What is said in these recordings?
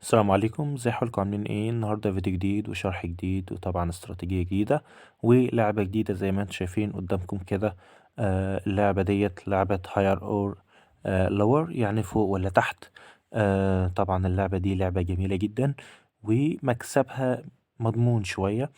السلام عليكم، ازي حالكم؟ عاملين ايه؟ النهارده فيديو جديد وشرح جديد وطبعا استراتيجية جديدة ولعبة جديدة زي ما انتم شايفين قدامكم كده. اللعبة ديت لعبة higher or lower، يعني فوق ولا تحت. طبعا اللعبة دي لعبة جميلة جدا ومكسبها مضمون شوية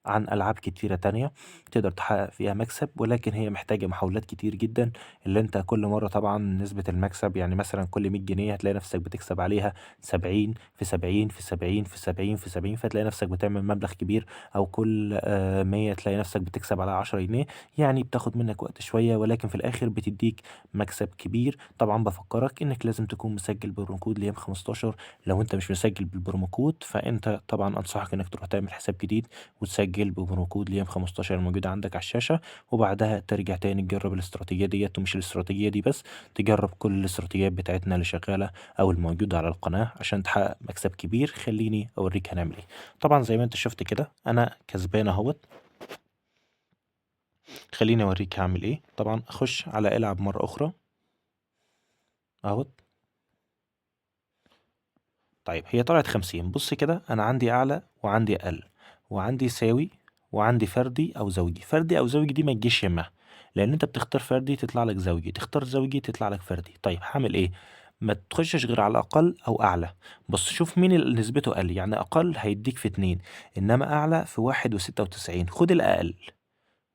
عن ألعاب كتيرة تانية تقدر تحقق فيها مكسب، ولكن هي محتاجة محاولات كتير جدا. اللي انت كل مرة طبعا نسبة المكسب، يعني مثلا كل 100 جنيه هتلاقي نفسك بتكسب عليها 70 في 70 في 70 في 70 في 70، فتلاقي نفسك بتعمل مبلغ كبير. أو كل 100 تلاقي نفسك بتكسب على 10 جنيه. يعني بتاخد منك وقت شوية، ولكن في الآخر بتديك مكسب كبير. طبعا بفكرك إنك لازم تكون مسجل بالبرومو ليام 15. لو انت مش مسجل بالبرومو كود فانت طبعا انصحك انك تروح تعمل حساب جديد وتسجل ببرومو كود ليام 15 الموجود عندك على الشاشة، وبعدها ترجع تاني تجرب الاستراتيجية ديت. ومش الاستراتيجية دي بس، تجرب كل الاستراتيجيات بتاعتنا اللي شغالة أو الموجودة على القناة عشان تحقق مكسب كبير. خليني أوريك هنعمل ايه. طبعا زي ما انت شفت كده أنا كسبان اهوت. خليني أوريك هعمل ايه. طبعا أخش على العب مرة أخرى اهوت. طيب هي طلعت 50. بص كده، أنا عندي أعلى وعندي أقل وعندي ساوي وعندي فردي أو زوجي. فردي أو زوجي دي ما تجيش يمها، لأن أنت بتختار فردي تطلع لك زوجي، تختار زوجي تطلع لك فردي. طيب هعمل إيه؟ ما تخشش غير على أقل أو أعلى. بص شوف مين اللي نسبته أقل. يعني أقل هيديك في 2، إنما أعلى في 1 و96. خد الأقل،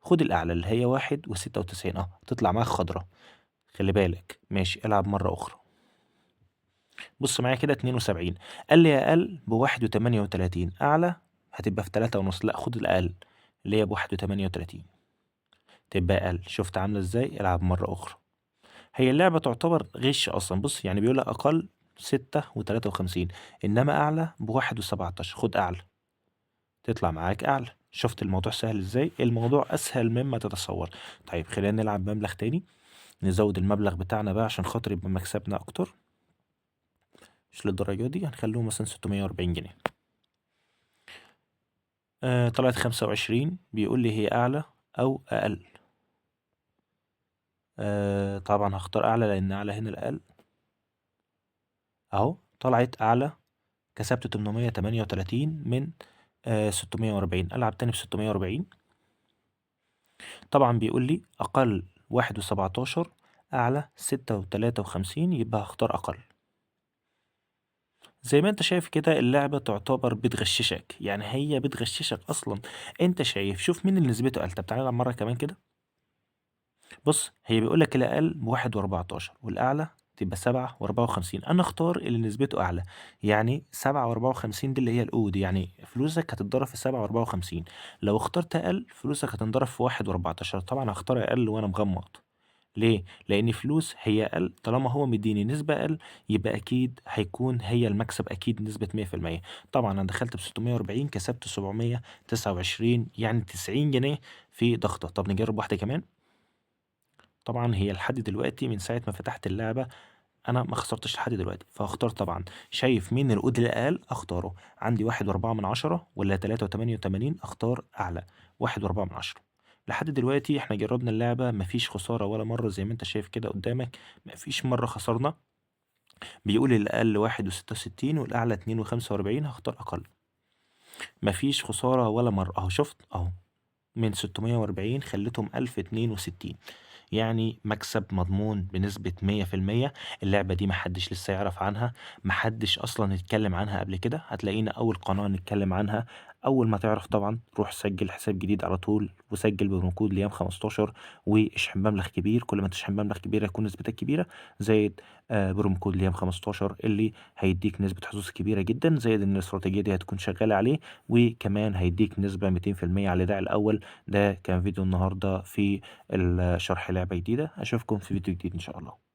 خد الأعلى اللي هي 1 و96. تطلع معاك خضرة. خلي بالك. ماشي، العب مرة أخرى. بص معايا كده 72. قال لي أقل ب1 و38، أعلى هتبقى في 3 ونص. لأ خد الأقل اللي هي ب1 و38، تبقى أقل. شفت عاملة ازاي؟ العب مرة أخرى. هي اللعبة تعتبر غش أصلا. بص يعني بيقول لك أقل 6 و53، إنما أعلى ب1 و17. خد أعلى تطلع معاك أعلى. شفت الموضوع سهل ازاي؟ الموضوع أسهل مما تتصور. طيب خلينا نلعب مبلغ تاني، نزود المبلغ بتاعنا بقى عشان خاطر يبقى مكسبنا أكتر. مش للدرجة دي، هنخلوه مثلا 640 جنيه. طلعت 25. بيقول لي هي أعلى أو أقل. طبعا هختار أعلى لأن أعلى هنا الأقل. أهو طلعت أعلى، كسبت 838 من 640. ألعب تاني ب640. طبعا بيقول لي أقل 1 و17، أعلى 6 و53، يبقى هختار أقل. زي ما انت شايف كده اللعبة تعتبر بتغششك، يعني هي بتغششك أصلا. انت شايف، شوف مين اللي نسبته أقل. طب تعالى نلعب مرة كمان كده. بص هي بيقول لك الأقل ب1 و14 والأعلى تبقى 7 و54. أنا أختار اللي نسبته أعلى. يعني 7 و54 دي اللي هي الأو دي، يعني فلوسك هتتضرب في 7 و54. لو اخترت أقل فلوسك هتنضرب في 1 و14. طبعا هختار أقل وأنا مغمض. ليه؟ لأن فلوس هي أقل. طالما هو مديني نسبة أقل يبقى أكيد هيكون هي المكسب أكيد نسبة 100%. طبعا أنا دخلت ب640 كسبت 729، يعني 90 جنيه في ضغطة. طب نجرب واحدة كمان. طبعا هي لحد دلوقتي من ساعة ما فتحت اللعبة أنا ما خسرتش لحد دلوقتي، فهختار طبعا. شايف مين القود الأقل أختاره. عندي 1 و4 من 10 ولا 3 و88. أختار أعلى، 1 و4 من 10. لحد دلوقتي احنا جربنا اللعبة مفيش خسارة ولا مرة. زي ما انت شايف كده قدامك مفيش مرة خسرنا. بيقول الأقل 1 و66 والأعلى 2 و45. هختار أقل. مفيش خسارة ولا مرة. أهو شفت أهو، من 640 خليتهم 1062. يعني مكسب مضمون بنسبة 100%. اللعبة دي محدش لسه يعرف عنها، محدش أصلا يتكلم عنها قبل كده. هتلاقينا أول قناة نتكلم عنها. أول ما تعرف طبعا روح سجل حساب جديد على طول وسجل ببرومو ليام 15 واشحن مبلغ كبير. كل ما تشحن مبلغ كبير هيكون نسبتك كبيرة، زائد برومو ليام 15 اللي هيديك نسبة حظوظ كبيرة جدا، زائد إن الاستراتيجية دي هتكون شغالة عليه، وكمان هيديك نسبة 200% على الإيداع الأول. ده كان فيديو النهاردة في شرح لعبة جديدة. أشوفكم في فيديو جديد إن شاء الله.